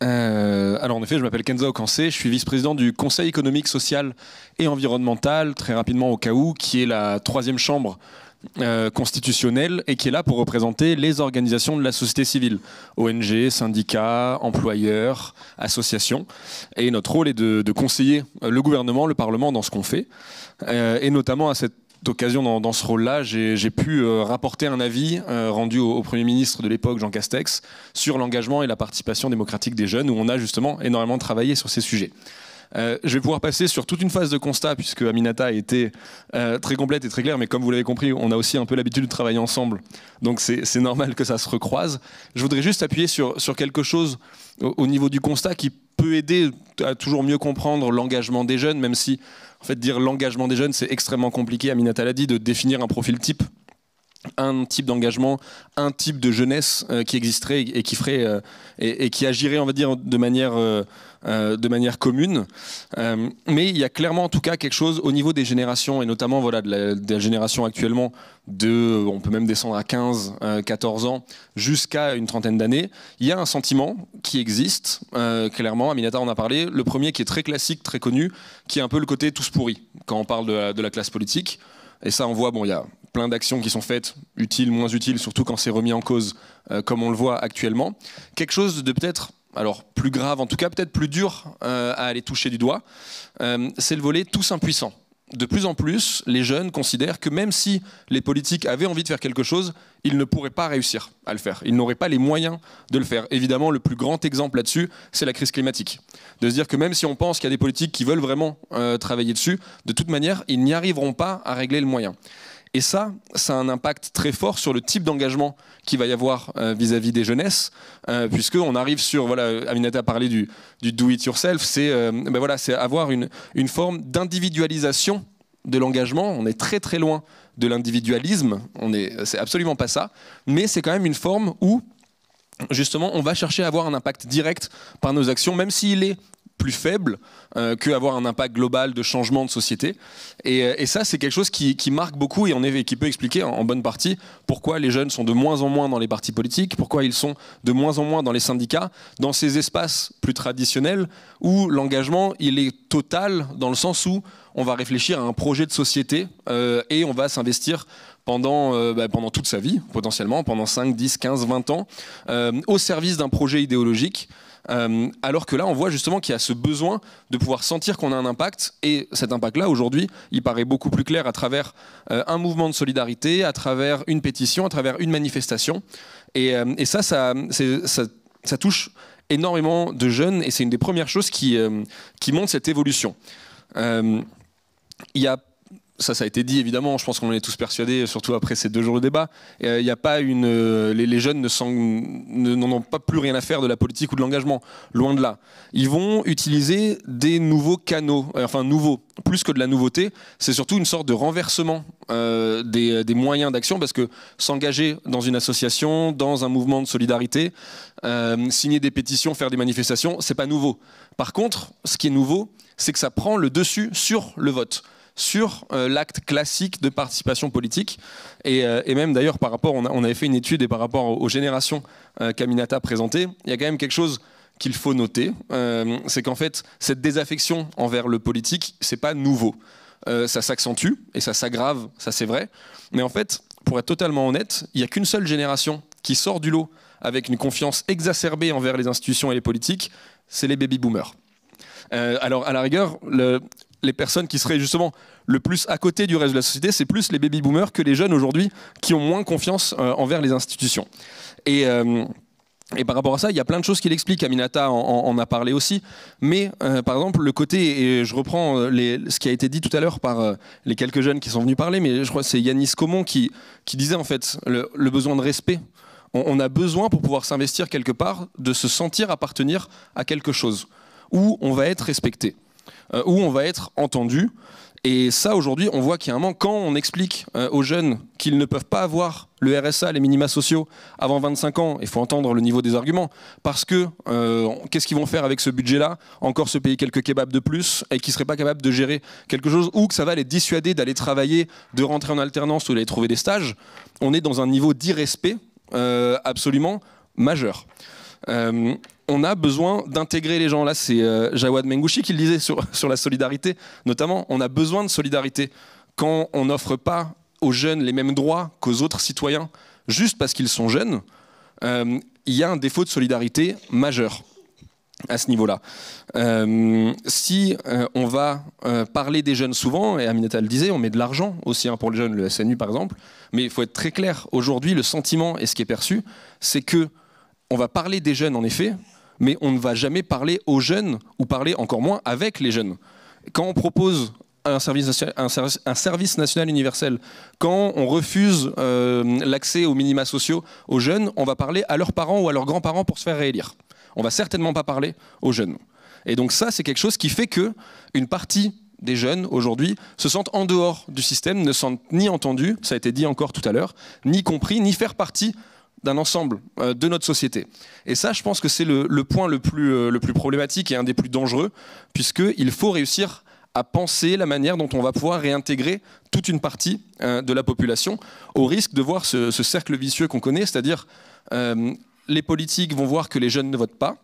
Alors en effet, je m'appelle Kenza Okansé, je suis vice-président du Conseil économique, social et environnemental, très rapidement au cas où, qui est la troisième chambre constitutionnelle et qui est là pour représenter les organisations de la société civile, ONG, syndicats, employeurs, associations. Et notre rôle est de conseiller le gouvernement, le Parlement dans ce qu'on fait. Et notamment à cette occasion, dans ce rôle-là, j'ai pu rapporter un avis rendu au Premier ministre de l'époque, Jean Castex, sur l'engagement et la participation démocratique des jeunes, où on a justement énormément travaillé sur ces sujets. Je vais pouvoir passer sur toute une phase de constat, puisque Aminata a été très complète et très claire, mais comme vous l'avez compris, on a aussi un peu l'habitude de travailler ensemble, donc c'est normal que ça se recroise. Je voudrais juste appuyer sur quelque chose au niveau du constat qui peut aider à toujours mieux comprendre l'engagement des jeunes, même si, en fait, dire l'engagement des jeunes, c'est extrêmement compliqué. Aminata l'a dit, de définir un profil type, un type d'engagement, un type de jeunesse qui existerait et qui ferait et qui agirait, on va dire, de manière commune. Mais il y a clairement, en tout cas, quelque chose au niveau des générations, et notamment voilà, de la génération actuellement, on peut même descendre à 15, 14 ans, jusqu'à une trentaine d'années. Il y a un sentiment qui existe, clairement, Aminata en a parlé. Le premier qui est très classique, très connu, qui est un peu le côté tous pourris, quand on parle de la classe politique. Et ça, on voit, bon, il y a plein d'actions qui sont faites, utiles, moins utiles, surtout quand c'est remis en cause, comme on le voit actuellement. Quelque chose de peut-être, alors plus grave, en tout cas peut-être plus dur à aller toucher du doigt, c'est le volet tous impuissants. De plus en plus, les jeunes considèrent que même si les politiques avaient envie de faire quelque chose, ils ne pourraient pas réussir à le faire. Ils n'auraient pas les moyens de le faire. Évidemment, le plus grand exemple là-dessus, c'est la crise climatique. De se dire que même si on pense qu'il y a des politiques qui veulent vraiment travailler dessus, de toute manière, ils n'y arriveront pas à régler le moyen. Et ça a un impact très fort sur le type d'engagement qu'il va y avoir vis-à-vis des jeunesses, puisqu'on arrive sur, voilà, Aminata a parlé du do-it-yourself, c'est voilà, avoir une forme d'individualisation de l'engagement. On est très très loin de l'individualisme, c'est absolument pas ça, mais c'est quand même une forme où, justement, on va chercher à avoir un impact direct par nos actions, même s'il est plus faible qu'avoir un impact global de changement de société. Et ça, c'est quelque chose qui marque beaucoup et qui peut expliquer en bonne partie pourquoi les jeunes sont de moins en moins dans les partis politiques, pourquoi ils sont de moins en moins dans les syndicats, dans ces espaces plus traditionnels où l'engagement, il est total dans le sens où on va réfléchir à un projet de société et on va s'investir pendant toute sa vie, potentiellement, pendant 5, 10, 15, 20 ans, au service d'un projet idéologique. Alors que là, on voit justement qu'il y a ce besoin de pouvoir sentir qu'on a un impact, et cet impact-là, aujourd'hui, il paraît beaucoup plus clair à travers un mouvement de solidarité, à travers une pétition, à travers une manifestation. Et ça touche énormément de jeunes, et c'est une des premières choses qui montre cette évolution. Il y a ça a été dit évidemment, je pense qu'on en est tous persuadés, surtout après ces 2 jours de débat. Il y a pas les jeunes n'en ont pas plus rien à faire de la politique ou de l'engagement, loin de là. Ils vont utiliser des nouveaux canaux, enfin nouveaux, plus que de la nouveauté, c'est surtout une sorte de renversement des moyens d'action, parce que s'engager dans une association, dans un mouvement de solidarité, signer des pétitions, faire des manifestations, c'est pas nouveau. Par contre, ce qui est nouveau, c'est que ça prend le dessus sur le vote, sur l'acte classique de participation politique. Et même d'ailleurs, par rapport, on avait fait une étude, et par rapport aux générations qu'Aminata présentait, il y a quand même quelque chose qu'il faut noter, c'est qu'en fait, cette désaffection envers le politique, c'est pas nouveau. Ça s'accentue et ça s'aggrave, ça c'est vrai. Mais en fait, pour être totalement honnête, il n'y a qu'une seule génération qui sort du lot avec une confiance exacerbée envers les institutions et les politiques, c'est les baby-boomers. Alors, à la rigueur, les personnes qui seraient justement le plus à côté du reste de la société, c'est plus les baby-boomers que les jeunes aujourd'hui qui ont moins confiance envers les institutions. Et par rapport à ça, il y a plein de choses qui l'expliquent. Aminata en a parlé aussi. Mais par exemple, le côté, et je reprends ce qui a été dit tout à l'heure par les quelques jeunes qui sont venus parler, mais je crois que c'est Yanis Comon qui disait en fait le besoin de respect. On a besoin, pour pouvoir s'investir quelque part, de se sentir appartenir à quelque chose où on va être respecté, où on va être entendu. Et ça, aujourd'hui, on voit qu'il y a un manque. Quand on explique aux jeunes qu'ils ne peuvent pas avoir le RSA, les minima sociaux, avant 25 ans, il faut entendre le niveau des arguments, parce que qu'est-ce qu'ils vont faire avec ce budget-là? Encore se payer quelques kebabs de plus, et qu'ils ne seraient pas capables de gérer quelque chose, ou que ça va les dissuader d'aller travailler, de rentrer en alternance ou d'aller trouver des stages. On est dans un niveau d'irrespect absolument majeur. on a besoin d'intégrer les gens. Là, c'est Jawad Mengouchi qui le disait sur la solidarité, notamment. On a besoin de solidarité. Quand on n'offre pas aux jeunes les mêmes droits qu'aux autres citoyens, juste parce qu'ils sont jeunes, il y a un défaut de solidarité majeur à ce niveau-là. Si on va parler des jeunes souvent, et Aminata le disait, on met de l'argent aussi pour les jeunes, le SNU par exemple, mais il faut être très clair, aujourd'hui le sentiment et ce qui est perçu, c'est que on va parler des jeunes en effet, mais on ne va jamais parler aux jeunes, ou parler encore moins avec les jeunes. Quand on propose un service national universel, quand on refuse l'accès aux minima sociaux aux jeunes, on va parler à leurs parents ou à leurs grands-parents pour se faire réélire. On va certainement pas parler aux jeunes. Et donc ça, c'est quelque chose qui fait qu'une partie des jeunes, aujourd'hui, se sentent en dehors du système, ne sentent ni entendus, ça a été dit encore tout à l'heure, ni compris, ni faire partie d'un ensemble de notre société. Et ça, je pense que c'est le point le plus problématique et un des plus dangereux, puisqu'il faut réussir à penser la manière dont on va pouvoir réintégrer toute une partie de la population, au risque de voir ce cercle vicieux qu'on connaît, c'est-à-dire les politiques vont voir que les jeunes ne votent pas.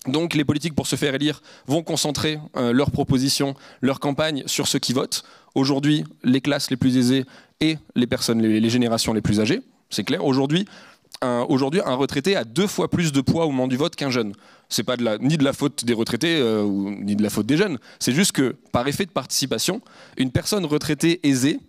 Donc les politiques, pour se faire élire, vont concentrer leurs propositions, leurs campagnes sur ceux qui votent. Aujourd'hui, les classes les plus aisées et les générations les plus âgées. C'est clair. Aujourd'hui, un retraité a 2 fois plus de poids au moment du vote qu'un jeune. C'est pas ni de la faute des retraités ni de la faute des jeunes. C'est juste que, par effet de participation, une personne retraitée aisée,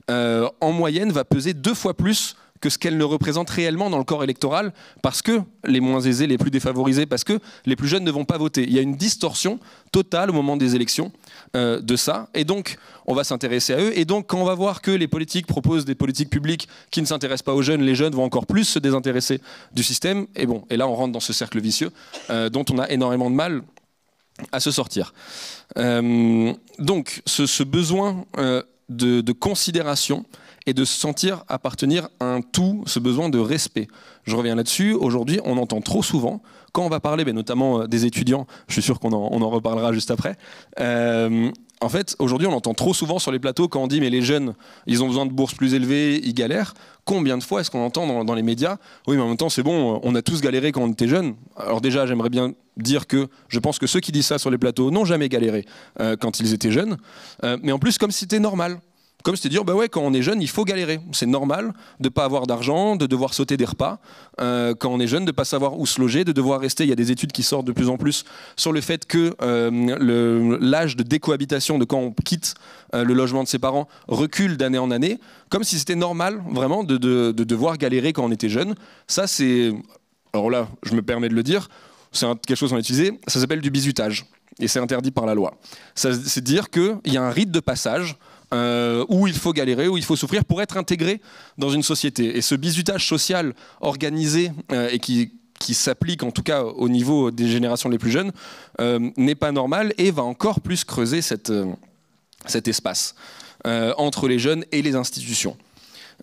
en moyenne, va peser 2 fois plus que ce qu'elle ne représente réellement dans le corps électoral, parce que les moins aisés, les plus défavorisés, parce que les plus jeunes ne vont pas voter. Il y a une distorsion totale au moment des élections de ça, et donc on va s'intéresser à eux, et donc quand on va voir que les politiques proposent des politiques publiques qui ne s'intéressent pas aux jeunes, les jeunes vont encore plus se désintéresser du système, et là on rentre dans ce cercle vicieux dont on a énormément de mal à se sortir. Donc ce besoin de considération et de se sentir appartenir à un tout, ce besoin de respect. Je reviens là-dessus. Aujourd'hui, on entend trop souvent, quand on va parler, mais notamment des étudiants, je suis sûr qu'on en reparlera juste après, en fait, aujourd'hui, on entend trop souvent sur les plateaux, quand on dit « mais les jeunes, ils ont besoin de bourses plus élevées, ils galèrent », combien de fois est-ce qu'on entend dans les médias « oui, mais en même temps, c'est bon, on a tous galéré quand on était jeunes ». Alors déjà, j'aimerais bien dire que je pense que ceux qui disent ça sur les plateaux n'ont jamais galéré quand ils étaient jeunes, mais en plus, comme si c'était normal. Comme c'était dire, bah ouais, quand on est jeune, il faut galérer. C'est normal de ne pas avoir d'argent, de devoir sauter des repas. Quand on est jeune, de ne pas savoir où se loger, de devoir rester. Il y a des études qui sortent de plus en plus sur le fait que l'âge de décohabitation, de quand on quitte le logement de ses parents, recule d'année en année. Comme si c'était normal, vraiment, de devoir galérer quand on était jeune. Ça, c'est... Alors là, je me permets de le dire, c'est quelque chose qu'on a utilisé, ça s'appelle du bizutage. Et c'est interdit par la loi. C'est dire qu'il y a un rite de passage où il faut galérer, où il faut souffrir pour être intégré dans une société. Et ce bizutage social organisé et qui s'applique en tout cas au niveau des générations les plus jeunes n'est pas normal et va encore plus creuser cet espace entre les jeunes et les institutions.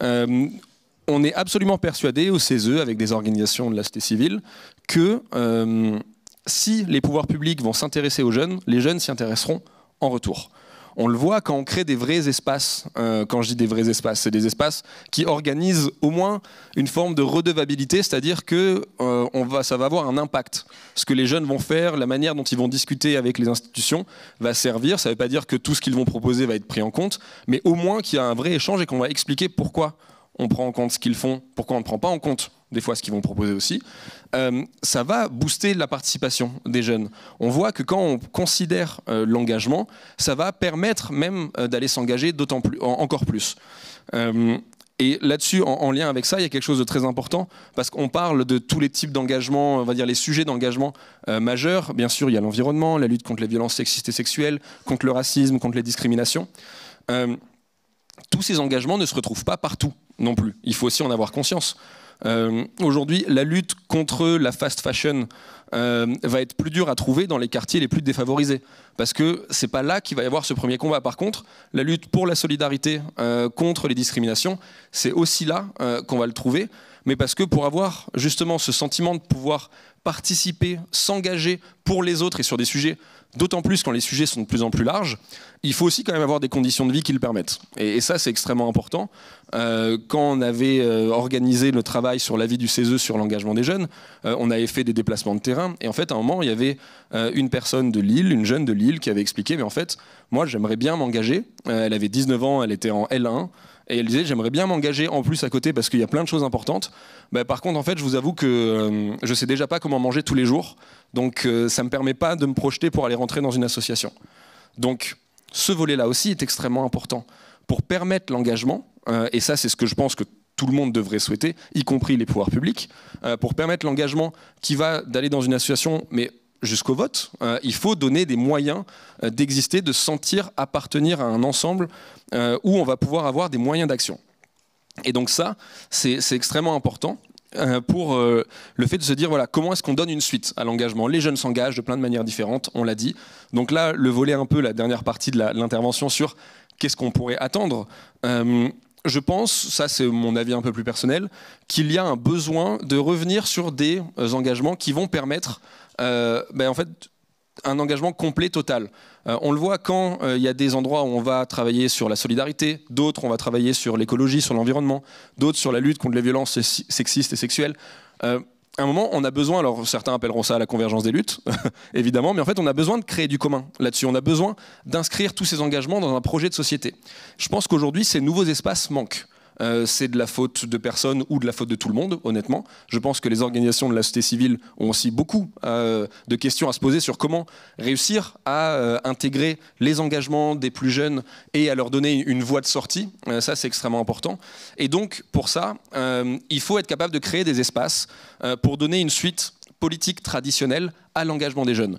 On est absolument persuadé au CESE, avec des organisations de la société civile, que si les pouvoirs publics vont s'intéresser aux jeunes, les jeunes s'y intéresseront en retour. On le voit quand on crée des vrais espaces. Quand je dis des vrais espaces, c'est des espaces qui organisent au moins une forme de redevabilité, c'est-à-dire que ça va avoir un impact. Ce que les jeunes vont faire, la manière dont ils vont discuter avec les institutions va servir. Ça ne veut pas dire que tout ce qu'ils vont proposer va être pris en compte, mais au moins qu'il y a un vrai échange et qu'on va expliquer pourquoi on prend en compte ce qu'ils font, pourquoi on ne prend pas en compte des fois ce qu'ils vont proposer aussi, ça va booster la participation des jeunes. On voit que quand on considère l'engagement, ça va permettre même d'aller s'engager encore plus. Et là-dessus, en lien avec ça, il y a quelque chose de très important, parce qu'on parle de tous les types d'engagement, on va dire les sujets d'engagement majeurs. Bien sûr, il y a l'environnement, la lutte contre les violences sexistes et sexuelles, contre le racisme, contre les discriminations. Tous ces engagements ne se retrouvent pas partout non plus. Il faut aussi en avoir conscience. Aujourd'hui, la lutte contre la fast fashion va être plus dure à trouver dans les quartiers les plus défavorisés, parce que c'est pas là qu'il va y avoir ce premier combat. Par contre, la lutte pour la solidarité contre les discriminations, c'est aussi là qu'on va le trouver, mais parce que pour avoir justement ce sentiment de pouvoir participer, s'engager pour les autres et sur des sujets, d'autant plus quand les sujets sont de plus en plus larges, il faut aussi quand même avoir des conditions de vie qui le permettent. Et ça, c'est extrêmement important. Quand on avait organisé le travail sur l'avis du CESE sur l'engagement des jeunes, on avait fait des déplacements de terrain. Et en fait, à un moment, il y avait une personne de Lille, une jeune de Lille, qui avait expliqué, mais en fait, moi, j'aimerais bien m'engager. Elle avait 19 ans, elle était en L1. Et elle disait, j'aimerais bien m'engager en plus à côté parce qu'il y a plein de choses importantes. Par contre, en fait, je vous avoue que je sais déjà pas comment manger tous les jours. Donc, ça me permet pas de me projeter pour aller rentrer dans une association. Donc, ce volet-là aussi est extrêmement important pour permettre l'engagement. Et ça, c'est ce que je pense que tout le monde devrait souhaiter, y compris les pouvoirs publics, pour permettre l'engagement qui va d'aller dans une association, mais jusqu'au vote, il faut donner des moyens d'exister, de sentir appartenir à un ensemble où on va pouvoir avoir des moyens d'action. Et donc ça, c'est extrêmement important pour le fait de se dire, voilà, comment est-ce qu'on donne une suite à l'engagement. Les jeunes s'engagent de plein de manières différentes, on l'a dit. Donc là, le volet un peu, la dernière partie de l'intervention sur qu'est-ce qu'on pourrait attendre. Je pense, ça c'est mon avis un peu plus personnel, qu'il y a un besoin de revenir sur des engagements qui vont permettre en fait, un engagement complet, total. On le voit quand il y a des endroits où on va travailler sur la solidarité, d'autres on va travailler sur l'écologie, sur l'environnement, d'autres sur la lutte contre les violences sexistes et sexuelles. À un moment, on a besoin, alors certains appelleront ça la convergence des luttes, évidemment, mais en fait, on a besoin de créer du commun là-dessus. On a besoin d'inscrire tous ces engagements dans un projet de société. Je pense qu'aujourd'hui, ces nouveaux espaces manquent. C'est de la faute de personne ou de la faute de tout le monde, honnêtement. Je pense que les organisations de la société civile ont aussi beaucoup de questions à se poser sur comment réussir à intégrer les engagements des plus jeunes et à leur donner une voie de sortie. Ça, c'est extrêmement important. Et donc, pour ça, il faut être capable de créer des espaces pour donner une suite politique traditionnelle à l'engagement des jeunes.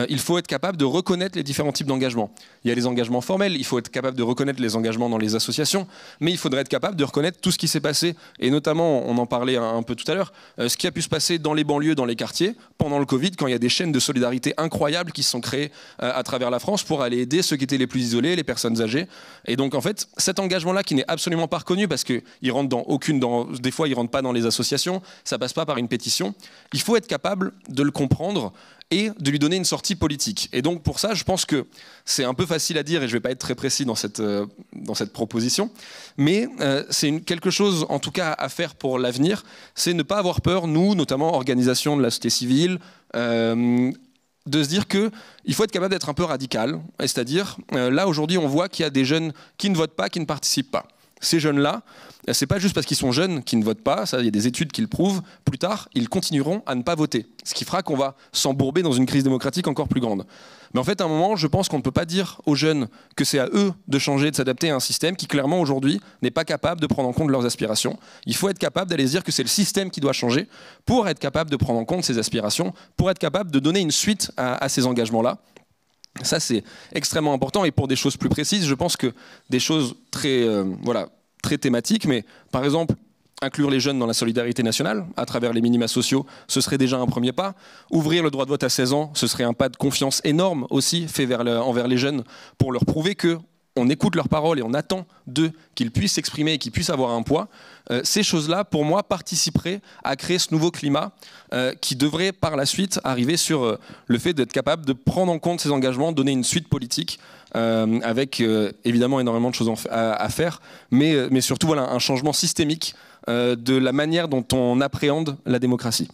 Il faut être capable de reconnaître les différents types d'engagements. Il y a les engagements formels, il faut être capable de reconnaître les engagements dans les associations, mais il faudrait être capable de reconnaître tout ce qui s'est passé, et notamment, on en parlait un peu tout à l'heure, ce qui a pu se passer dans les banlieues, dans les quartiers, pendant le Covid, quand il y a des chaînes de solidarité incroyables qui se sont créées à travers la France pour aller aider ceux qui étaient les plus isolés, les personnes âgées. Et donc, en fait, cet engagement-là qui n'est absolument pas reconnu, parce qu'il rentre dans aucune, des fois, il rentre pas dans les associations, ça passe pas par une pétition, il faut être capable de le comprendre et de lui donner une sortie politique. Et donc pour ça, je pense que c'est un peu facile à dire, et je ne vais pas être très précis dans cette proposition, mais c'est quelque chose en tout cas à faire pour l'avenir, c'est ne pas avoir peur, nous, notamment organisations de la société civile, de se dire qu'il faut être capable d'être un peu radical, c'est-à-dire là aujourd'hui on voit qu'il y a des jeunes qui ne votent pas, qui ne participent pas. Ces jeunes-là, c'est pas juste parce qu'ils sont jeunes qu'ils ne votent pas, ça, il y a des études qui le prouvent, plus tard, ils continueront à ne pas voter. Ce qui fera qu'on va s'embourber dans une crise démocratique encore plus grande. Mais en fait, à un moment, je pense qu'on ne peut pas dire aux jeunes que c'est à eux de changer, de s'adapter à un système qui, clairement, aujourd'hui, n'est pas capable de prendre en compte leurs aspirations. Il faut être capable d'aller se dire que c'est le système qui doit changer pour être capable de prendre en compte ses aspirations, pour être capable de donner une suite à ces engagements-là. Ça, c'est extrêmement important. Et pour des choses plus précises, je pense que des choses très thématiques, mais par exemple, inclure les jeunes dans la solidarité nationale à travers les minima sociaux, ce serait déjà un premier pas. Ouvrir le droit de vote à 16 ans, ce serait un pas de confiance énorme aussi fait envers les jeunes pour leur prouver qu'on écoute leurs paroles et on attend d'eux qu'ils puissent s'exprimer et qu'ils puissent avoir un poids. Ces choses-là, pour moi, participeraient à créer ce nouveau climat qui devrait par la suite arriver sur le fait d'être capable de prendre en compte ces engagements, donner une suite politique avec évidemment énormément de choses à faire, mais surtout voilà, un changement systémique de la manière dont on appréhende la démocratie.